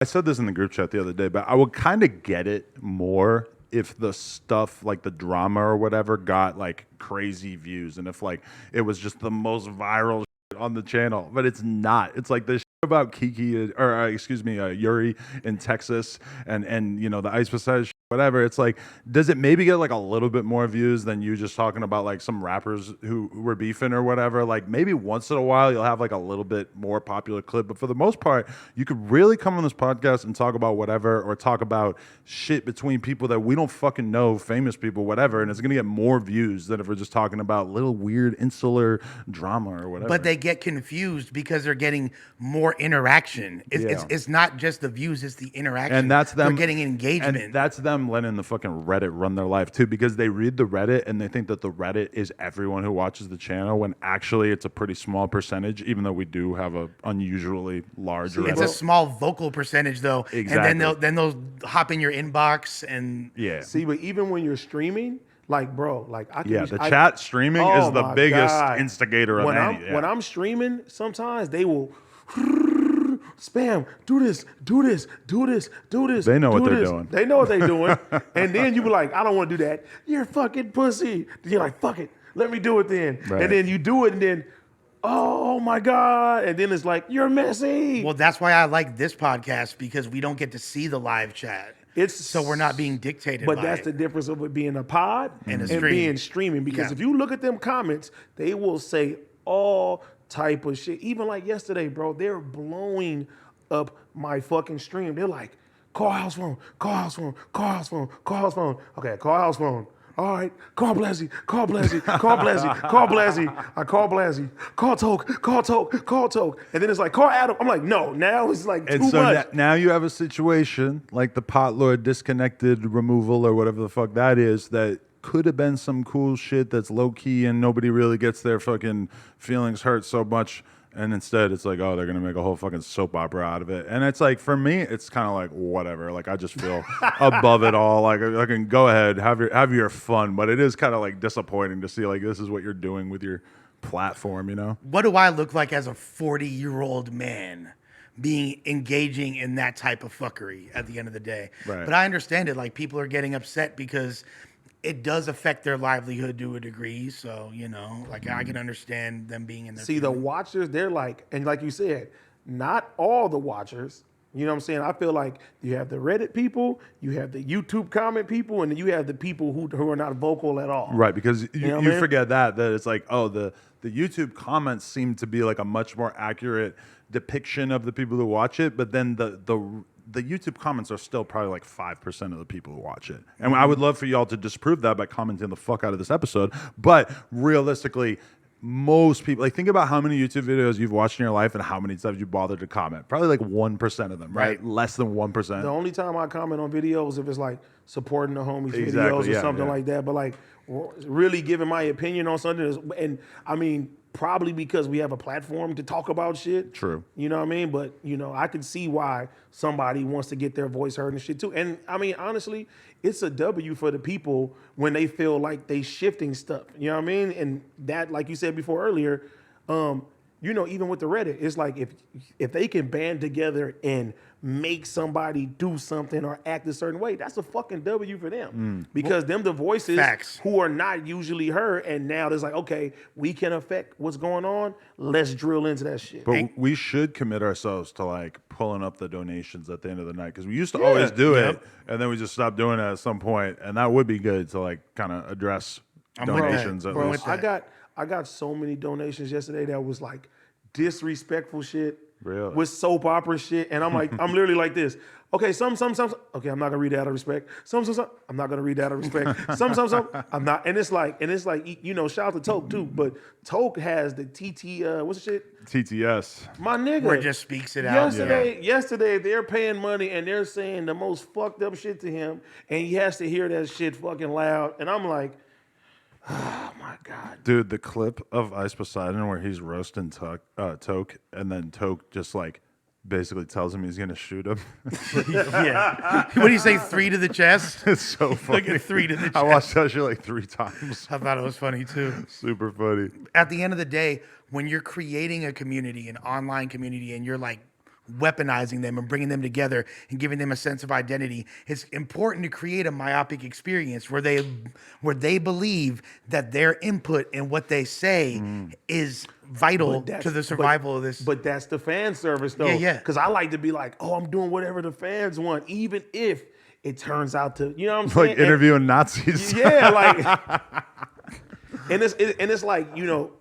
I said this in the group chat the other day, but I would kind of get it more if the stuff like the drama or whatever got like crazy views, and if like it was just the most viral shit on the channel. But it's not. It's like this shit about Kiki or excuse me, Yuri in Texas, and you know the Ice Poseidon shit, whatever. It's like, does it maybe get like a little bit more views than you just talking about like some rappers who were beefing or whatever? Like maybe once in a while you'll have like a little bit more popular clip, but for the most part, you could really come on this podcast and talk about whatever, or talk about shit between people that we don't fucking know, famous people, whatever, and it's gonna get more views than if we're just talking about little weird insular drama or whatever. But they get confused because they're getting more interaction. It's not just the views, it's the interaction. And that's them. They're getting engagement. And that's them letting the fucking Reddit run their life too, because they read the Reddit and they think that the Reddit is everyone who watches the channel, when actually it's a pretty small percentage, even though we do have a unusually large Reddit. It's a small vocal percentage though. Exactly. And then they'll hop in your inbox and yeah. See, but even when you're streaming, like, bro, like I can. Yeah, the chat streaming Oh is the my biggest God. instigator of when any. When I'm streaming, sometimes they will spam, do this, do this, do this, do this. They know do what they're this. doing. They know what they're doing. And then you be like, I don't want to do that. You're a fucking pussy. Then you're like, fuck it. Let me do it then. Right. And then you do it and then, oh my God. And then it's like, you're messy. well, that's why I like this podcast, because we don't get to see the live chat. So we're not being dictated But by that's it. the difference of it being a pod And a and stream. being streaming. Because Yeah. if you look at them comments, they will say all type of shit. Even like yesterday, bro, they're blowing up my fucking stream. They're like, call house phone, call house phone, call house phone, call house phone. Okay, call house phone. All right, call Blasi, call Blasi, call Blasi, call Blasi. I call Blasi, call Toke, call Toke, call Toke. And then it's like, call Adam. I'm like, no, now it's like And too so much. now you have a situation like the pot lord disconnected removal or whatever the fuck that is, that could have been some cool shit that's low key and nobody really gets their fucking feelings hurt so much. And instead it's like, oh, they're gonna make a whole fucking soap opera out of it. And it's like, for me, it's kind of like whatever. Like I just feel above it all. Like I can go ahead, have your fun, but it is kind of like disappointing to see like this is what you're doing with your platform, you know? What do I look like as a 40-year-old man being engaging in that type of fuckery at the end of the day? Right. But I understand it. Like, people are getting upset because it does affect their livelihood to a degree. So, you know, like I can understand them being in their See, the watchers, they're like, and like you said, not all the watchers. You know what I'm saying? I feel like you have the Reddit people, you have the YouTube comment people, and then you have the people who are not vocal at all. Right, because know what I you mean? forget that it's like, oh, the YouTube comments seem to be like a much more accurate depiction of the people who watch it, but then the YouTube comments are still probably like 5% of the people who watch it. And I would love for y'all to disprove that by commenting the fuck out of this episode. But realistically, most people, like, think about how many YouTube videos you've watched in your life and how many times you bothered to comment. Probably like 1% of them, right? Less than 1%. The only time I comment on videos if it's like supporting the homies Exactly, videos or yeah, something yeah. like that. But like really giving my opinion on something and I mean, probably because we have a platform to talk about shit. True. You know what I mean? But, you know, I can see why somebody wants to get their voice heard and shit too. And I mean, honestly, it's a W for the people when they feel like they shifting stuff. You know what I mean? And that, like you said before earlier, you know, even with the Reddit, it's like if they can band together and make somebody do something or act a certain way, that's a fucking W for them. Because them the voices Facts. who are not usually heard, and now there's like, okay, we can affect what's going on. Let's drill into that shit. But we should commit ourselves to like pulling up the donations at the end of the night, because we used to always do it, and then we just stopped doing it at some point, and that would be good to like kind of address donations at Bro, least. I got so many donations yesterday that was like disrespectful shit. Really? With soap opera shit. And I'm like, I'm literally like this. Okay, some. Okay, I'm not gonna read that out of respect. Some. I'm not gonna read that out of respect. Some. I'm not. And it's like, you know, shout out to Toke too. But Toke has the TT. What's the shit? TTS. My nigga. Where it just speaks it out. Yesterday, they're paying money and they're saying the most fucked up shit to him, and he has to hear that shit fucking loud. And I'm like, oh my God. Dude, the clip of Ice Poseidon where he's roasting Toke, and then Toke just like basically tells him he's gonna shoot him. Yeah. What do you say? 3 to the chest? It's so funny. Look at 3 to the chest. I watched that shit like 3 times. I thought it was funny too. Super funny. At the end of the day, when you're creating a community, an online community, and you're like weaponizing them and bringing them together and giving them a sense of identity. It's important to create a myopic experience where they believe that their input and what they say is vital to the survival of this. But that's the fan service, though. Yeah. Because I like to be like, oh, I'm doing whatever the fans want, even if it turns out to, you know what I'm saying? Like interviewing Nazis. Yeah, like, and it's like, you know,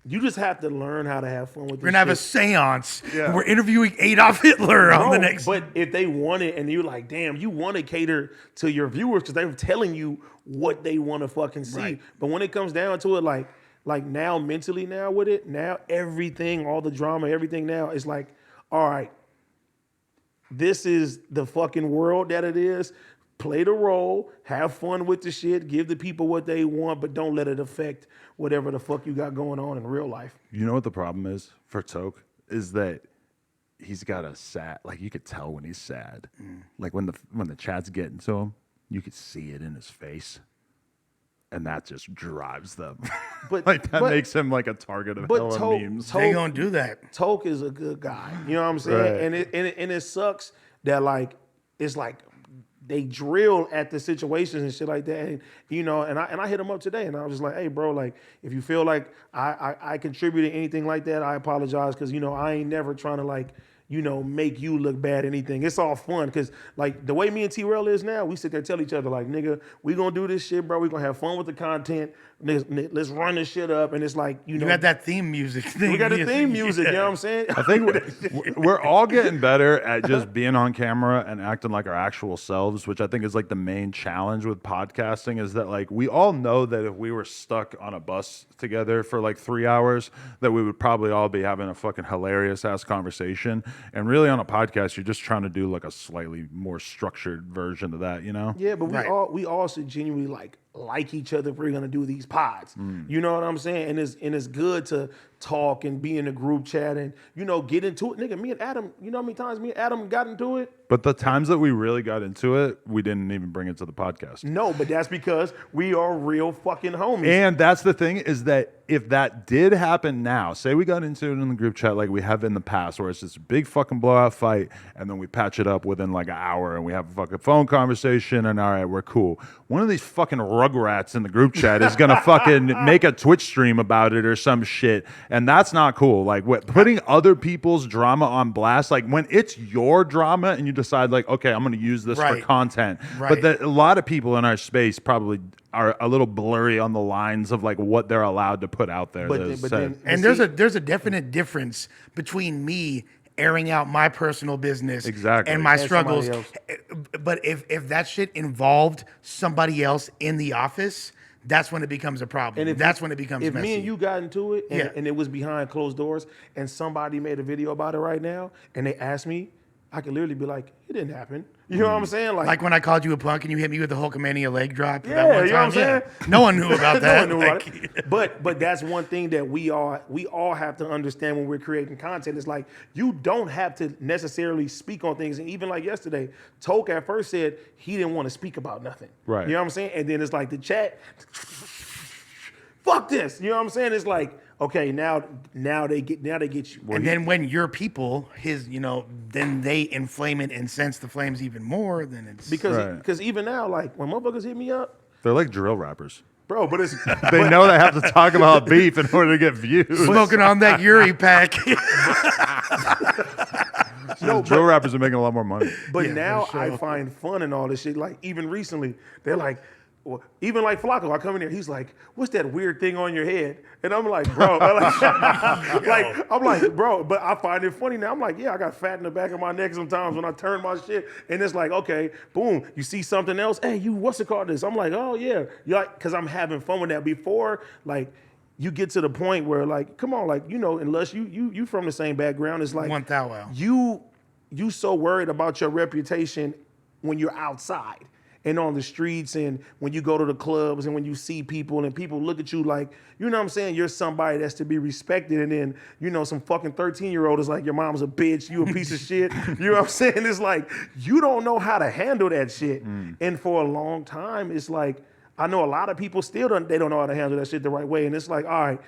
you just have to learn how to have fun with this We're gonna have a shit. seance. Yeah. We're interviewing Adolf Hitler on the Bro, next. But if they want it and you're like, damn, you want to cater to your viewers because they're telling you what they want to fucking see. Right. But when it comes down to it, like now mentally now with it, now everything, all the drama, everything now is like, all right, this is the fucking world that it is. Play the role, have fun with the shit, give the people what they want, but don't let it affect whatever the fuck you got going on in real life. You know what the problem is for Toke is that he's got a sad, like you could tell when he's sad. Like when the chat's getting to him, you could see it in his face. And that just drives them. But like that makes him like a target of hella Toke- memes. Toke- They gonna do that. Toke is a good guy. You know what I'm saying? Right. And it sucks that like it's like they drill at the situations and shit like that. And you know, and I hit him up today and I was just like, hey bro, like if you feel like I contributed anything like that, I apologize because you know I ain't never trying to like, you know, make you look bad, anything. It's all fun because, like, the way me and T-Rail is now, we sit there and tell each other, like, nigga, we gonna do this shit, bro. We gonna have fun with the content. Let's run this shit up. And it's like, you know. You got that theme music thing. We got the theme music, you know what I'm saying? I think we're all getting better at just being on camera and acting like our actual selves, which I think is like the main challenge with podcasting is that like we all know that if we were stuck on a bus together for like 3 hours, that we would probably all be having a fucking hilarious ass conversation. And really on a podcast, you're just trying to do like a slightly more structured version of that, you know? Yeah, but Right. we all should genuinely like each other if we're gonna do these pods. You know what I'm saying? And it's good to talk and be in a group chat and you know get into it. Nigga, me and Adam, you know how many times me and Adam got into it? But the times that we really got into it, we didn't even bring it to the podcast. No, but that's because we are real fucking homies. And that's the thing is that if that did happen now, say we got into it in the group chat like we have in the past, where it's this big fucking blowout fight, and then we patch it up within like an hour, and we have a fucking phone conversation, and all right, we're cool. One of these fucking rugrats in the group chat is gonna fucking make a Twitch stream about it or some shit, and that's not cool. Like putting other people's drama on blast, like when it's your drama and you decide like, okay, I'm gonna use this for Right. content, Right. but a lot of people in our space probably are a little blurry on the lines of like what they're allowed to put out there. But that then- is but said. then- And See- there's a definite difference between me airing out my personal business Exactly. and my And struggles. somebody But if that shit involved somebody else in the office, that's when it becomes a problem. if That's when it becomes if messy. me and you got into it and, Yeah. and it was behind closed doors and somebody made a video about it right now and they asked me, I could literally be like, it didn't happen. You know what I'm saying? Like when I called you a punk and you hit me with the Hulkamania leg drop. Yeah, that one you know what I'm time, yeah. saying? No one knew about that. No one knew about Like, it. But that's one thing that we all have to understand when we're creating content. It's like you don't have to necessarily speak on things. And even like yesterday, Toke at first said he didn't want to speak about nothing. Right. You know what I'm saying? And then it's like the chat, fuck this. You know what I'm saying? It's like, okay, now they get you. And then when your people, then they inflame it and sense the flames even more. Then it's Right. Because even now, like when motherfuckers hit me up, They're like drill rappers. bro, but it's They know they have to talk about beef in order to get views. smoking on that Yuri pack. Drill rappers are making a lot more money. But Yeah, now for I sure. find fun in all this shit. Like even recently, they're like, well, even like Flacco, I come in there, he's like, "What's that weird thing on your head?" And I'm like, "Bro," I'm like, "Bro," but I find it funny now. I'm like, "Yeah, I got fat in the back of my neck sometimes when I turn my shit." And it's like, okay, boom, you see something else? Hey, what's it called? This? I'm like, "Oh yeah," you like, because I'm having fun with that. Before, like, you get to the point where, like, come on, like, you know, unless you from the same background, it's like Want thou well. you so worried about your reputation when you're outside and on the streets and when you go to the clubs and when you see people and people look at you like, you know what I'm saying, you're somebody that's to be respected, and then, you know, some fucking 13-year-old is like, your mom's a bitch, you a piece of shit. You know what I'm saying? It's like, you don't know how to handle that shit. And for a long time, it's like, I know a lot of people still don't know how to handle that shit the right way. And it's like, all right,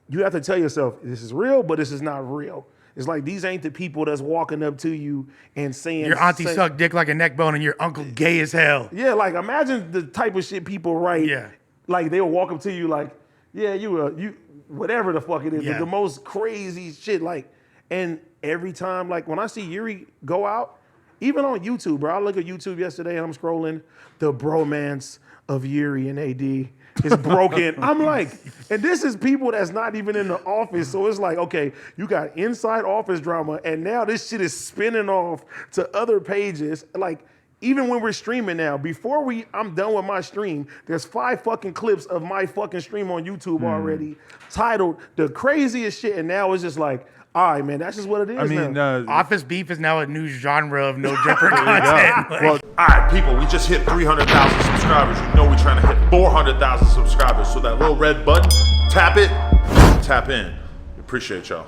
you have to tell yourself, this is real, but this is not real. It's like these ain't the people that's walking up to you and saying Your auntie say- sucked dick like a neck bone, and your uncle gay as hell. Yeah, like imagine the type of shit people write. Yeah. Like they'll walk up to you like, yeah, you whatever the fuck it is, Yeah. the most crazy shit. Like, and every time, like when I see Yuri go out, even on YouTube, bro, I look at YouTube yesterday and I'm scrolling, the bromance of Yuri and AD is broken. I'm like, and this is people that's not even in the office. So it's like, okay, you got inside office drama, and now this shit is spinning off to other pages. Like, even when we're streaming now, before I'm done with my stream, there's 5 fucking clips of my fucking stream on YouTube already titled the craziest shit. And now it's just like, all right, man, that's just what it is. I mean, now. Office beef is now a new genre of no jumper content. Like, well, All right, people, we just hit 300,000 subscribers. You know we're trying to hit 400,000 subscribers. So that little red button, tap it, tap in. Appreciate y'all.